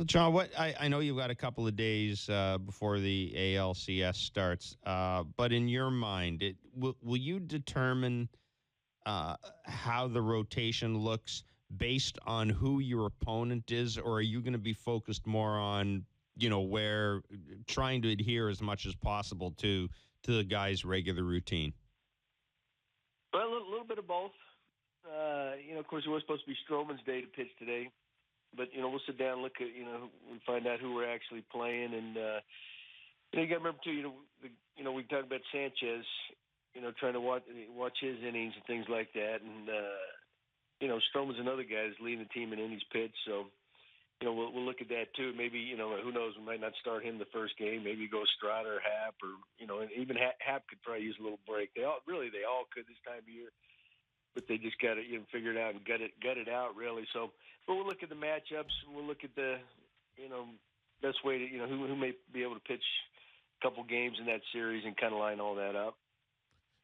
John, I know you've got a couple of days before the ALCS starts, but in your mind, will you determine how the rotation looks based on who your opponent is, or are you going to be focused more on where trying to adhere as much as possible to the guy's regular routine? Well, a little bit of both. Of course, it was supposed to be Stroman's day to pitch today, but we'll sit down and look at we find out who we're actually playing, and you got to remember too. We talked about Sanchez, trying to watch his innings and things like that, and Stroman's another guy that's leading the team in innings pitched, so. We'll look at that too. Maybe who knows? We might not start him the first game. Maybe go Strada or Happ, or and even Happ could probably use a little break. They all could this time of year, but they just got to figure it out and gut it out really. So, but we'll look at the matchups and we'll look at the best way to who may be able to pitch a couple games in that series and kind of line all that up.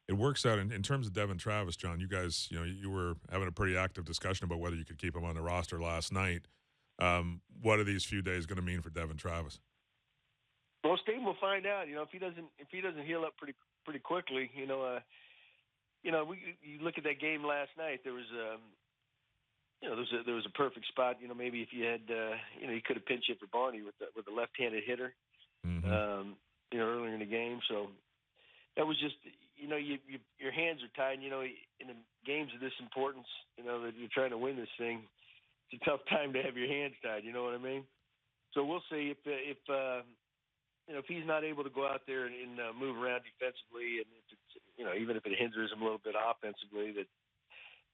It works out in terms of Devon Travis, John. You guys, you were having a pretty active discussion about whether you could keep him on the roster last night. What are these few days going to mean for Devon Travis? Well, Steve will find out. If he doesn't heal up pretty quickly, you look at that game last night. There was there was a perfect spot. Maybe if you had you could have pinch hit for Barney with a left-handed hitter. Mm-hmm. Earlier in the game. So that was just your hands are tied. In the games of this importance, that you're trying to win this thing. It's a tough time to have your hands tied. You know what I mean? So we'll see if he's not able to go out there and move around defensively, and if it's, even if it hinders him a little bit offensively, that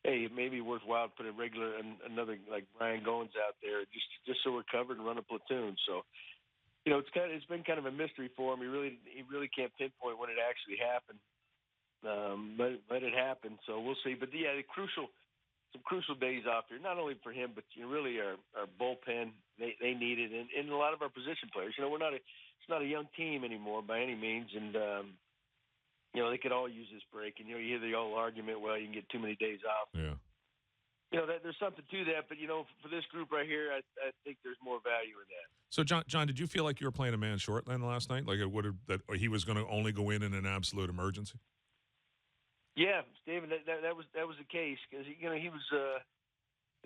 hey, it may be worthwhile to put another like Ryan Goins out there just so we're covered and run a platoon. So it's been kind of a mystery for him. He really can't pinpoint when it actually happened, but it happened. So we'll see. But yeah, some crucial days off here, not only for him, but really our bullpen. They need it, and a lot of our position players. It's not a young team anymore by any means, and they could all use this break. And you hear the old argument, well, you can get too many days off. Yeah. There's something to that, but for this group right here, I think there's more value in that. So, John, did you feel like you were playing a man short then last night? Like that he was going to only go in an absolute emergency? Yeah, David, that was the case because he was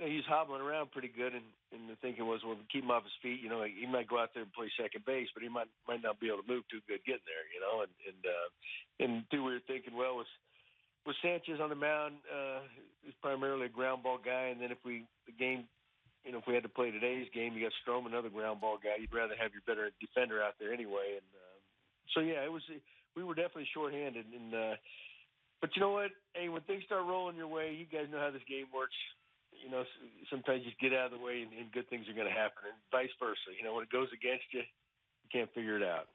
he was hobbling around pretty good, and the thinking was, well, if we keep him off his feet, he might go out there and play second base, but he might not be able to move too good getting there, and we were thinking, well, with Sanchez on the mound, he's primarily a ground ball guy, and then if we had to play today's game, you got Stroman, another ground ball guy. You'd rather have your better defender out there anyway, and so yeah, we were definitely shorthanded, and. But you know what? Hey, when things start rolling your way, you guys know how this game works. Sometimes you just get out of the way and good things are going to happen, and vice versa. When it goes against you, you can't figure it out.